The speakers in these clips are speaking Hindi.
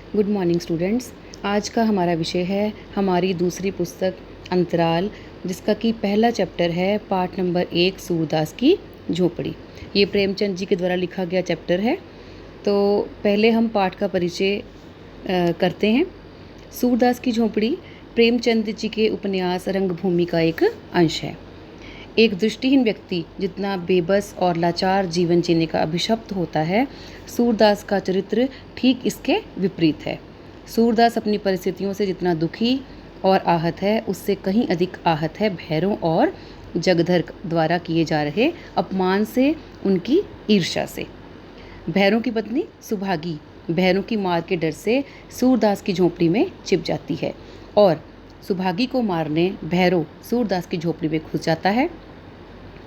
Good morning students. आज का हमारा विषय है हमारी दूसरी पुस्तक अंतराल, जिसका कि पहला चैप्टर है पाठ नंबर 1 सूरदास की झोपड़ी। ये प्रेमचंद जी के द्वारा लिखा गया चैप्टर है। तो पहले हम पाठ का परिचय करते हैं। सूरदास की झोपड़ी प्रेमचंद जी के उपन्यास रंगभूमि का एक अंश है। एक दृष्टिहीन व्यक्ति जितना बेबस और लाचार जीवन जीने का अभिशप्त होता है, सूरदास का चरित्र ठीक इसके विपरीत है। सूरदास अपनी परिस्थितियों से जितना दुखी और आहत है, उससे कहीं अधिक आहत है भैरों और जगधर द्वारा किए जा रहे अपमान से, उनकी ईर्ष्या से। भैरों की पत्नी सुभागी भैरों की मार के डर से सूरदास की झोपड़ी में छिप जाती है और सुभागी को मारने भैरव सूरदास की झोपड़ी में घुस जाता है,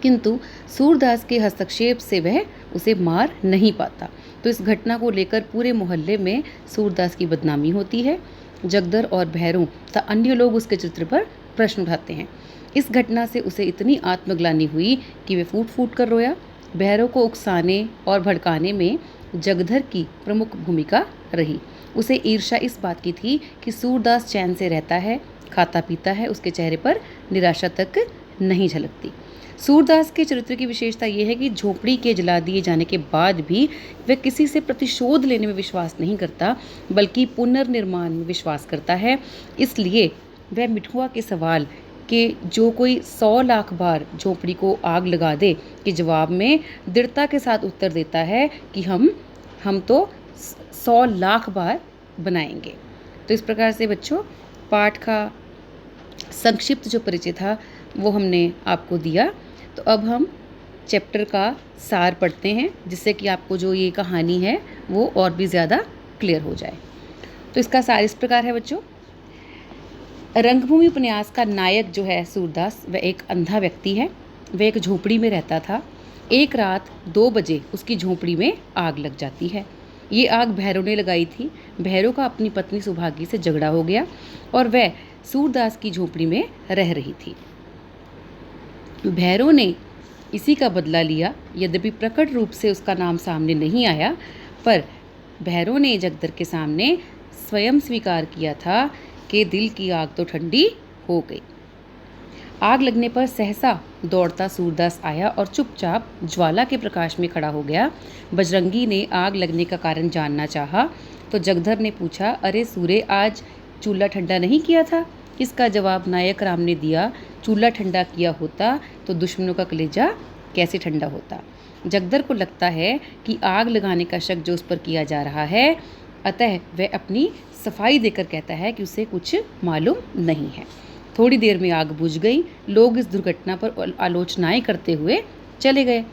किंतु सूरदास के हस्तक्षेप से वह उसे मार नहीं पाता। तो इस घटना को लेकर पूरे मोहल्ले में सूरदास की बदनामी होती है। जगदर और भैरव तथा अन्य लोग उसके चरित्र पर प्रश्न उठाते हैं। इस घटना से उसे इतनी आत्मग्लानि हुई कि वे फूट फूट कर रोया। भैरव को उकसाने और भड़काने में जगधर की प्रमुख भूमिका रही। उसे ईर्ष्या इस बात की थी कि सूरदास चैन से रहता है, खाता पीता है, उसके चेहरे पर निराशा तक नहीं झलकती। सूरदास के चरित्र की विशेषता यह है कि झोपड़ी के जला दिए जाने के बाद भी वह किसी से प्रतिशोध लेने में विश्वास नहीं करता, बल्कि पुनर्निर्माण में विश्वास करता है। इसलिए वह मिठुआ के सवाल कि जो कोई 100 लाख बार झोपड़ी को आग लगा दे के जवाब में दृढ़ता के साथ उत्तर देता है कि हम तो 100 लाख बार बनाएंगे। तो इस प्रकार से बच्चों पाठ का संक्षिप्त जो परिचय था वो हमने आपको दिया। तो अब हम चैप्टर का सार पढ़ते हैं, जिससे कि आपको जो ये कहानी है वो और भी ज़्यादा क्लियर हो जाए। तो इसका सार इस प्रकार है बच्चों। रंगभूमि उपन्यास का नायक जो है सूरदास, वह एक अंधा व्यक्ति है। वह एक झोपड़ी में रहता था। एक रात 2 बजे उसकी झोपड़ी में आग लग जाती है। ये आग भैरव ने लगाई थी। भैरव का अपनी पत्नी सुभागी से झगड़ा हो गया और वह सूरदास की झोपड़ी में रह रही थी। भैरव ने इसी का बदला लिया। यद्यपि प्रकट रूप से उसका नाम सामने नहीं आया, पर भैरव ने जगदर के सामने स्वयं स्वीकार किया था कि दिल की आग तो ठंडी हो गई। आग लगने पर सहसा दौड़ता सूरदास आया और चुपचाप ज्वाला के प्रकाश में खड़ा हो गया। बजरंगी ने आग लगने का कारण जानना चाहा तो जगधर ने पूछा, अरे सूरे, आज चूल्हा ठंडा नहीं किया था? इसका जवाब नायक राम ने दिया, चूल्हा ठंडा किया होता तो दुश्मनों का कलेजा कैसे ठंडा होता। जगदर को लगता है कि आग लगाने का शक जो उस पर किया जा रहा है, अतः वह अपनी सफाई देकर कहता है कि उसे कुछ मालूम नहीं है। थोड़ी देर में आग बुझ गई। लोग इस दुर्घटना पर आलोचनाएं करते हुए चले गए।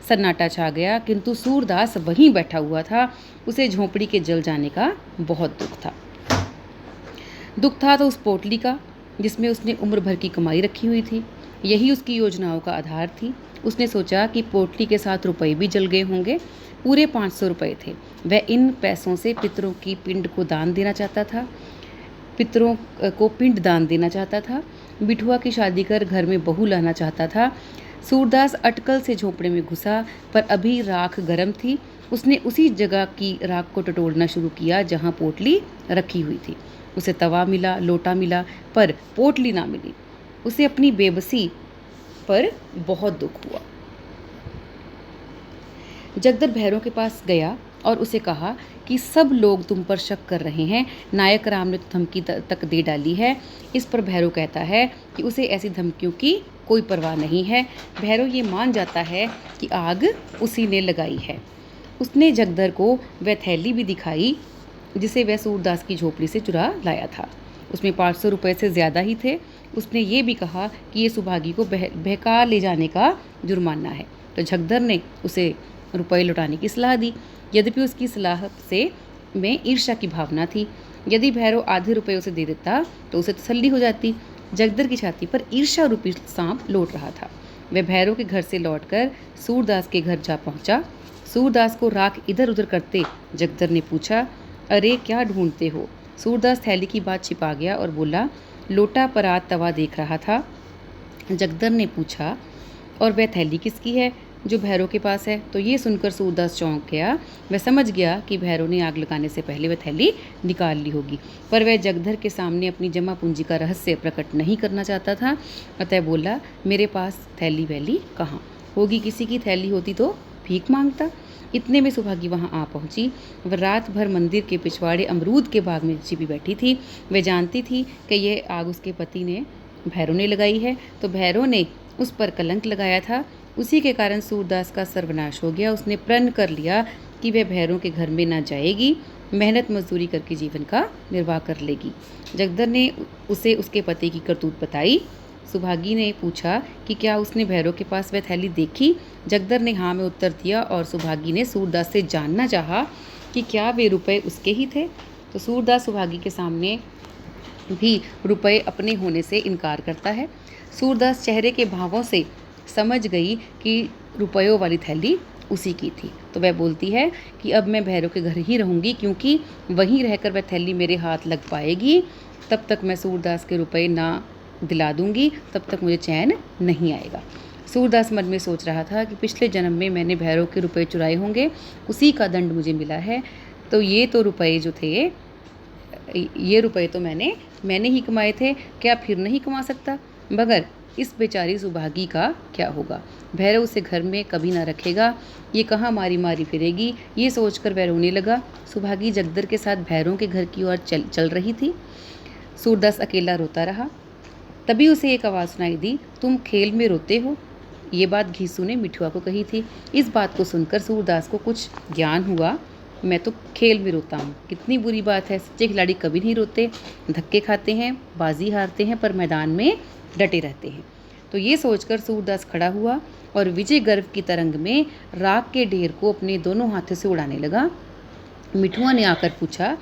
सन्नाटा छा गया, किंतु सूरदास वहीं बैठा हुआ था। उसे झोपड़ी के जल जाने का बहुत दुख था तो उस पोटली का जिसमें उसने उम्र भर की कमाई रखी हुई थी। यही उसकी योजनाओं का आधार थी। उसने सोचा कि पोटली के साथ रुपए भी जल गए होंगे। पूरे 500 रुपये थे। वह इन पैसों से पितरों की पिंड को दान देना चाहता था, पितरों को पिंड दान देना चाहता था। बिठुआ की शादी कर घर में बहू लाना चाहता था। सूरदास अटकल से झोपड़े में घुसा, पर अभी राख गर्म थी। उसने उसी जगह की राख को टटोलना शुरू किया जहाँ पोटली रखी हुई थी। उसे तवा मिला, लोटा मिला, पर पोटली ना मिली। उसे अपनी बेबसी पर बहुत दुख हुआ। जगदर भैरव के पास गया और उसे कहा कि सब लोग तुम पर शक कर रहे हैं। नायक राम ने तो धमकी तक दे डाली है। इस पर भैरव कहता है कि उसे ऐसी धमकियों की कोई परवाह नहीं है। भैरव ये मान जाता है कि आग उसी ने लगाई है। उसने जगदर को वह थैली भी दिखाई जिसे वह सूरदास की झोपड़ी से चुरा लाया था। उसमें 500 रुपये से ज़्यादा ही थे। उसने ये भी कहा कि ये सुभागी को बहका ले जाने का जुर्माना है। तो जगदर ने उसे रुपये लौटाने की सलाह दी। यद्यपि उसकी सलाह से में ईर्ष्या की भावना थी। यदि भैरव आधे रुपये उसे दे देता तो उसे तसल्ली हो जाती। जगदर की छाती पर ईर्ष्या रूपी सांप लौट रहा था। वह भैरव के घर से लौटकर सूरदास के घर जा पहुंचा। सूरदास को राख इधर उधर करते जगदर ने पूछा, अरे क्या ढूंढते हो? सूरदास थैली की बात छिपा गया और बोला, लोटा परात तवा देख रहा था। जगदर ने पूछा, और वह थैली किसकी है? जो भैरव के पास है। तो ये सुनकर सूरदास चौंक गया। वह समझ गया कि भैरव ने आग लगाने से पहले वह थैली निकाल ली होगी, पर वह जगधर के सामने अपनी जमा पूंजी का रहस्य प्रकट नहीं करना चाहता था। अतः बोला, मेरे पास थैली वैली कहाँ होगी, किसी की थैली होती तो भीख मांगता। इतने में सुभागी वहां आ पहुंची। वह रात भर मंदिर के पिछवाड़े अमरूद के बाग में छिपी बैठी थी। वह जानती थी कि यह आग उसके पति ने, भैरव ने लगाई है, तो भैरव ने उस पर कलंक लगाया था। उसी के कारण सूरदास का सर्वनाश हो गया। उसने प्रण कर लिया कि वह भैरव के घर में न जाएगी, मेहनत मजदूरी करके जीवन का निर्वाह कर लेगी। जगधर ने उसे उसके पति की करतूत बताई। सुभागी ने पूछा कि क्या उसने भैरव के पास वह थैली देखी। जगधर ने हाँ में उत्तर दिया और सुभागी ने सूरदास से जानना चाहा कि क्या वे रुपए उसके ही थे। तो सूरदास सुभागी के सामने भी रुपए अपने होने से इनकार करता है। सूरदास चेहरे के भावों से समझ गई कि रुपयों वाली थैली उसी की थी। तो वह बोलती है कि अब मैं भैरव के घर ही रहूँगी, क्योंकि वहीं रहकर वह थैली मेरे हाथ लग पाएगी। तब तक मैं सूरदास के रुपए ना दिला दूंगी, तब तक मुझे चैन नहीं आएगा। सूरदास मन में सोच रहा था कि पिछले जन्म में मैंने भैरव के रुपए चुराए होंगे, उसी का दंड मुझे मिला है। तो ये तो रुपए जो थे, ये रुपए तो मैंने ही कमाए थे, क्या फिर नहीं कमा सकता? मगर इस बेचारी सुभागी का क्या होगा? भैरव उसे घर में कभी ना रखेगा, ये कहाँ मारी मारी फिरेगी। ये सोचकर वह रोने लगा। सुभागी जगदर के साथ भैरव के घर की ओर चल रही थी। सूरदास अकेला रोता रहा। तभी उसे एक आवाज़ सुनाई दी, तुम खेल में रोते हो। ये बात घीसू ने मिठुआ को कही थी। इस बात को सुनकर सूरदास को कुछ ज्ञान हुआ। मैं तो खेल में रोता हूँ, कितनी बुरी बात है। सच्चे खिलाड़ी कभी नहीं रोते, धक्के खाते हैं, बाजी हारते हैं, पर मैदान में डटे रहते हैं। तो ये सोचकर सूरदास खड़ा हुआ और विजय गर्व की तरंग में राख के ढेर को अपने दोनों हाथों से उड़ाने लगा। मिठुआ ने आकर पूछा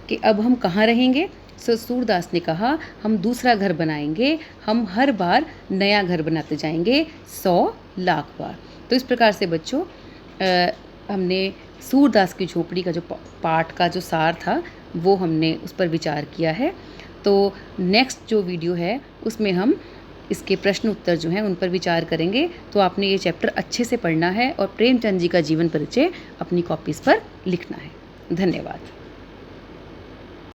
कि अब हम कहाँ रहेंगे। सूरदास ने कहा, हम दूसरा घर बनाएंगे, हम हर बार नया घर बनाते जाएंगे, 100 लाख बार। तो इस प्रकार से बच्चों हमने सूरदास की झोपड़ी का जो पाठ का जो सार था वो हमने उस पर विचार किया है। तो नेक्स्ट जो वीडियो है उसमें हम इसके प्रश्न उत्तर जो हैं उन पर विचार करेंगे। तो आपने ये चैप्टर अच्छे से पढ़ना है और प्रेमचंद जी का जीवन परिचय अपनी कॉपीज़ पर लिखना है। धन्यवाद।